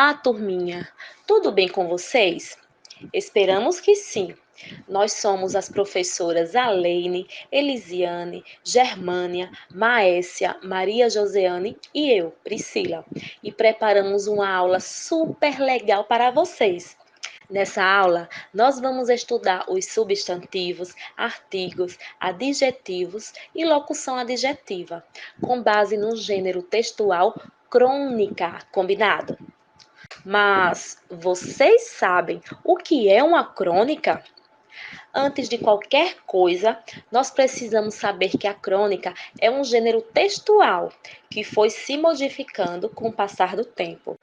Olá, turminha! Tudo bem com vocês? Esperamos que sim. Nós somos as professoras Aleine, Elisiane, Germânia, Maécia, Maria Joseane e eu, Priscila. E preparamos uma aula super legal para vocês. Nessa aula, nós vamos estudar os substantivos, artigos, adjetivos e locução adjetiva, com base no gênero textual crônica, combinado? Mas vocês sabem o que é uma crônica? Antes de qualquer coisa, nós precisamos saber que a crônica é um gênero textual que foi se modificando com o passar do tempo.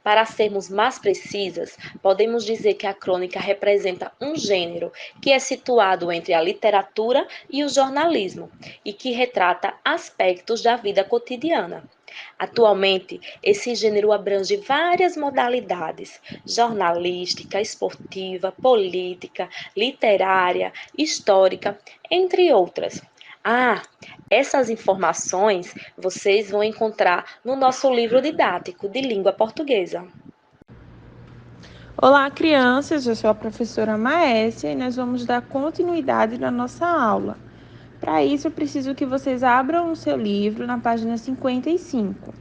Para sermos mais precisas, podemos dizer que a crônica representa um gênero que é situado entre a literatura e o jornalismo e que retrata aspectos da vida cotidiana. Atualmente, esse gênero abrange várias modalidades: jornalística, esportiva, política, literária, histórica, entre outras. Ah, essas informações vocês vão encontrar no nosso livro didático de língua portuguesa. Olá, crianças! Eu sou a professora Maécia e nós vamos dar continuidade na nossa aula. Para isso, eu preciso que vocês abram o seu livro na página 55.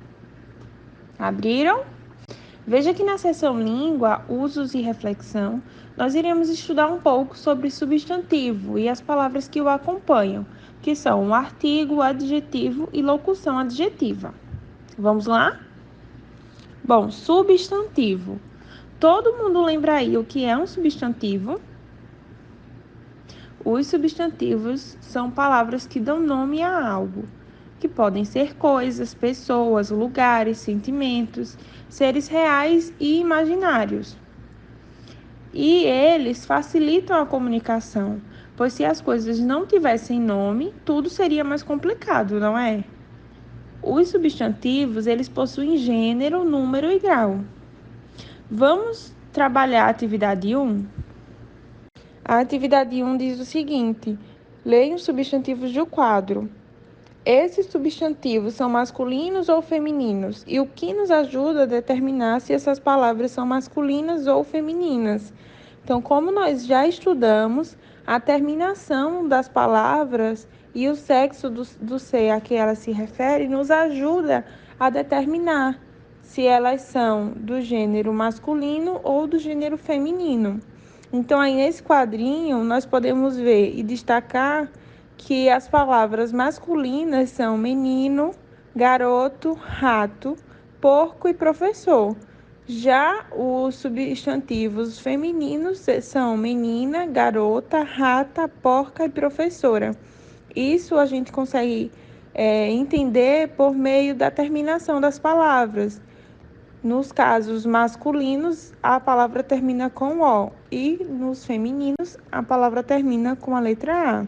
Abriram? Veja que na seção Língua, Usos e Reflexão, nós iremos estudar um pouco sobre substantivo e as palavras que o acompanham, que são o artigo, o adjetivo e locução adjetiva. Vamos lá? Bom, substantivo. Todo mundo lembra aí o que é um substantivo? Os substantivos são palavras que dão nome a algo, que podem ser coisas, pessoas, lugares, sentimentos, seres reais e imaginários. E eles facilitam a comunicação, pois se as coisas não tivessem nome, tudo seria mais complicado, não é? Os substantivos, eles possuem gênero, número e grau. Vamos trabalhar a atividade 1? A atividade 1 diz o seguinte: leia os substantivos do quadro. Esses substantivos são masculinos ou femininos? E o que nos ajuda a determinar se essas palavras são masculinas ou femininas? Então, como nós já estudamos, a terminação das palavras e o sexo do ser a que ela se refere nos ajuda a determinar se elas são do gênero masculino ou do gênero feminino. Então, aí nesse quadrinho, nós podemos ver e destacar que as palavras masculinas são menino, garoto, rato, porco e professor. Já os substantivos femininos são menina, garota, rata, porca e professora. Isso a gente consegue entender por meio da terminação das palavras. Nos casos masculinos, a palavra termina com O e nos femininos, a palavra termina com a letra A.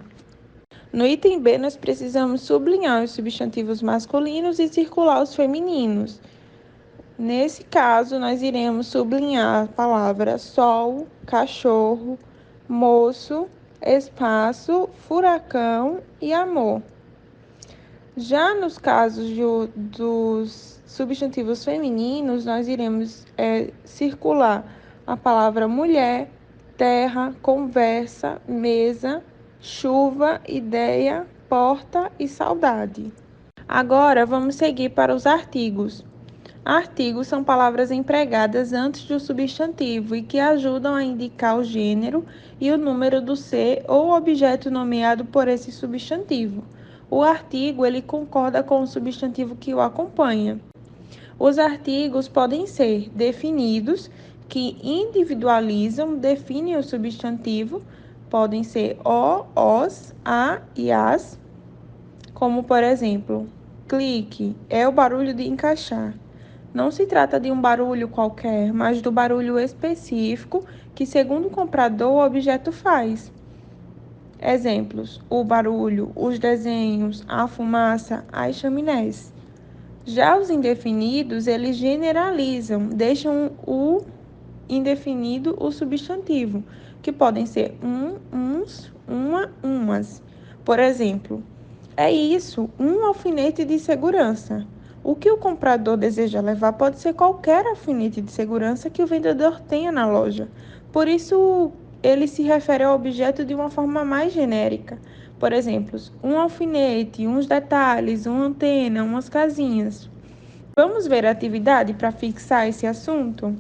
No item B, nós precisamos sublinhar os substantivos masculinos e circular os femininos. Nesse caso, nós iremos sublinhar a palavra sol, cachorro, moço, espaço, furacão e amor. Já nos casos dos substantivos femininos, nós iremos circular a palavra mulher, terra, conversa, mesa, chuva, ideia, porta e saudade. Agora, vamos seguir para os artigos. Artigos são palavras empregadas antes do substantivo e que ajudam a indicar o gênero e o número do ser ou objeto nomeado por esse substantivo. O artigo, ele concorda com o substantivo que o acompanha. Os artigos podem ser definidos, que individualizam, definem o substantivo, podem ser o, os, a e as, como por exemplo, clique é o barulho de encaixar. Não se trata de um barulho qualquer, mas do barulho específico que, segundo o comprador, o objeto faz. Exemplos: o barulho, os desenhos, a fumaça, as chaminés. Já os indefinidos, eles generalizam, deixam o indefinido o substantivo, que podem ser uns, uma, umas. Por exemplo, é isso, um alfinete de segurança. O que o comprador deseja levar pode ser qualquer alfinete de segurança que o vendedor tenha na loja. Por isso, ele se refere ao objeto de uma forma mais genérica. Por exemplo, um alfinete, uns detalhes, uma antena, umas casinhas. Vamos ver a atividade para fixar esse assunto?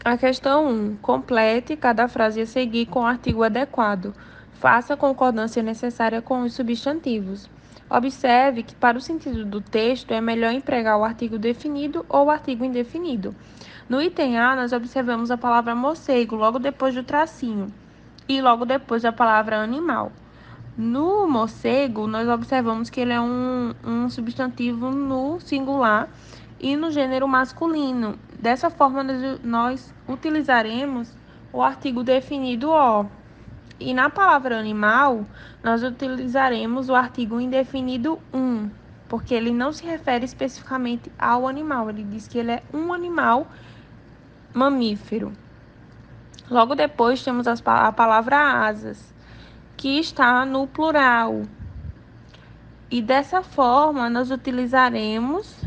A questão 1. Complete cada frase a seguir com o artigo adequado. Faça a concordância necessária com os substantivos. Observe que, para o sentido do texto, é melhor empregar o artigo definido ou o artigo indefinido. No item A, nós observamos a palavra morcego logo depois do tracinho e logo depois da palavra animal. No morcego, nós observamos que ele é um substantivo no singular e no gênero masculino. Dessa forma, nós utilizaremos o artigo definido o. E na palavra animal, nós utilizaremos o artigo indefinido um, porque ele não se refere especificamente ao animal, ele diz que ele é um animal mamífero. Logo depois temos a palavra asas, que está no plural. E dessa forma, nós utilizaremos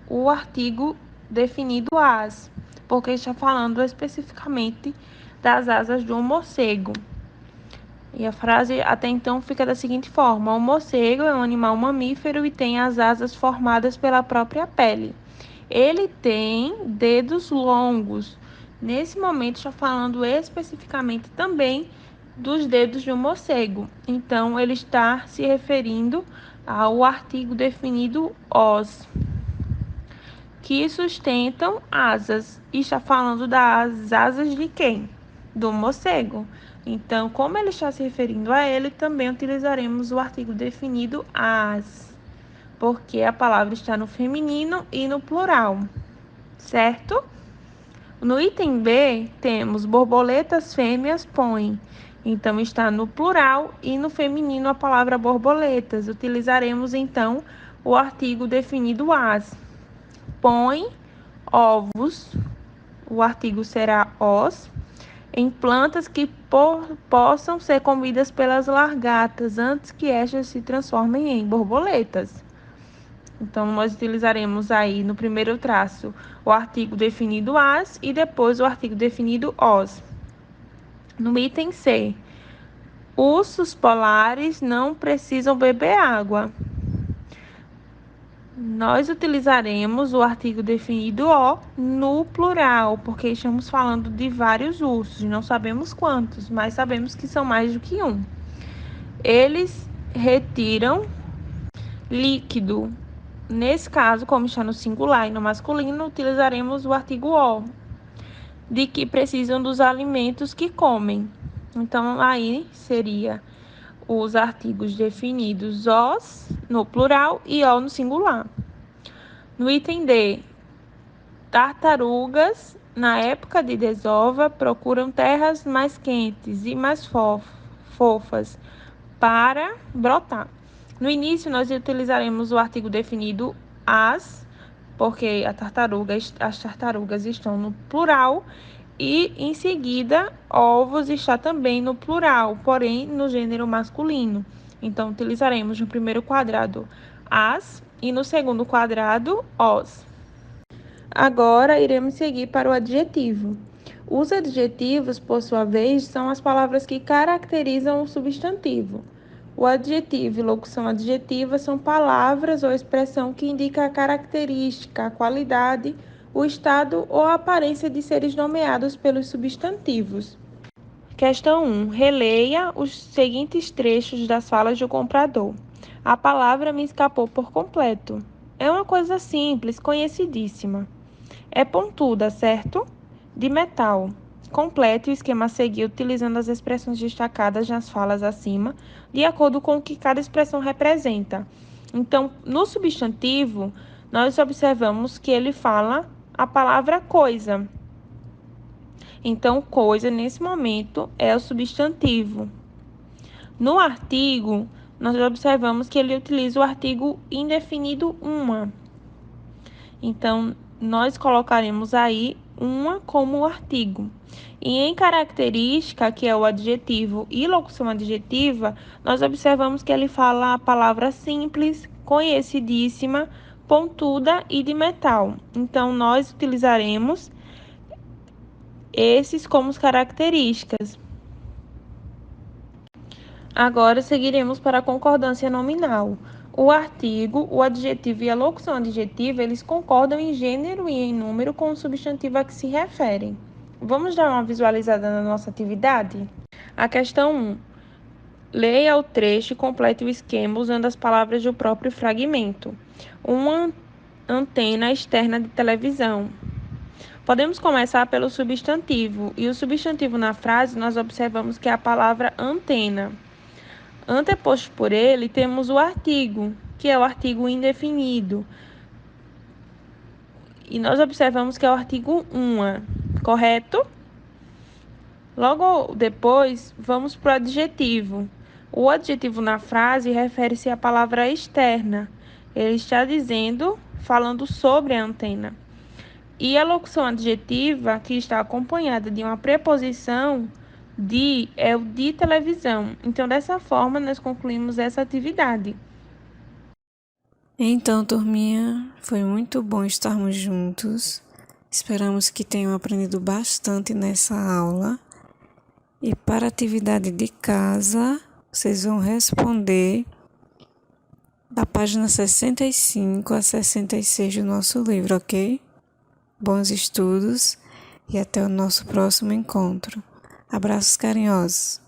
o artigo definido as, porque está falando especificamente das asas de um morcego. E a frase até então fica da seguinte forma: o morcego é um animal mamífero e tem as asas formadas pela própria pele. Ele tem dedos longos. Nesse momento, está falando especificamente também dos dedos de um morcego. Então, ele está se referindo ao artigo definido os, que sustentam asas. E está falando das asas de quem? Do morcego. Então, como ele está se referindo a ele, também utilizaremos o artigo definido as, porque a palavra está no feminino e no plural, certo? No item B, temos borboletas fêmeas põem. Então, está no plural e no feminino a palavra borboletas. Utilizaremos, então, o artigo definido as. Põe ovos, o artigo será os, em plantas que possam ser comidas pelas largatas, antes que estas se transformem em borboletas. Então, nós utilizaremos aí no primeiro traço o artigo definido as e depois o artigo definido os. No item C, ursos polares não precisam beber água. Nós utilizaremos o artigo definido o no plural, porque estamos falando de vários ursos, não sabemos quantos, mas sabemos que são mais do que um. Eles retiram líquido. Nesse caso, como está no singular e no masculino, utilizaremos o artigo o, de que precisam dos alimentos que comem. Então, aí seria os artigos definidos os no plural e o no singular. No item D, tartarugas, na época de desova, procuram terras mais quentes e mais fofas para brotar. No início, nós utilizaremos o artigo definido as, porque as tartarugas estão no plural, e em seguida, ovos está também no plural, porém no gênero masculino. Então, utilizaremos no primeiro quadrado as e no segundo quadrado os. Agora, iremos seguir para o adjetivo. Os adjetivos, por sua vez, são as palavras que caracterizam o substantivo. O adjetivo e locução adjetiva são palavras ou expressão que indica a característica, a qualidade, o estado ou a aparência de seres nomeados pelos substantivos. Questão 1. Releia os seguintes trechos das falas do comprador. A palavra me escapou por completo. É uma coisa simples, conhecidíssima. É pontuda, certo? De metal. Complete o esquema a seguir utilizando as expressões destacadas nas falas acima, de acordo com o que cada expressão representa. Então, no substantivo, nós observamos que ele fala a palavra coisa. Então, coisa, nesse momento, é o substantivo. No artigo, nós observamos que ele utiliza o artigo indefinido uma. Então, nós colocaremos aí uma como o artigo. E em característica, que é o adjetivo e locução adjetiva, nós observamos que ele fala a palavra simples, conhecidíssima, pontuda e de metal. Então, nós utilizaremos esses como características. Agora seguiremos para a concordância nominal. O artigo, o adjetivo e a locução adjetiva, eles concordam em gênero e em número com o substantivo a que se referem. Vamos dar uma visualizada na nossa atividade? A questão 1. Leia o trecho e complete o esquema usando as palavras do próprio fragmento. Uma antena externa de televisão. Podemos começar pelo substantivo, e o substantivo na frase nós observamos que é a palavra antena. Anteposto por ele, temos o artigo, que é o artigo indefinido. E nós observamos que é o artigo uma, correto? Logo depois, vamos para o adjetivo. O adjetivo na frase refere-se à palavra externa. Ele está dizendo, falando sobre a antena. E a locução adjetiva, que está acompanhada de uma preposição de, é o de televisão. Então, dessa forma, nós concluímos essa atividade. Então, turminha, foi muito bom estarmos juntos. Esperamos que tenham aprendido bastante nessa aula. E para a atividade de casa, vocês vão responder da página 65 a 66 do nosso livro, ok? Bons estudos e até o nosso próximo encontro. Abraços carinhosos.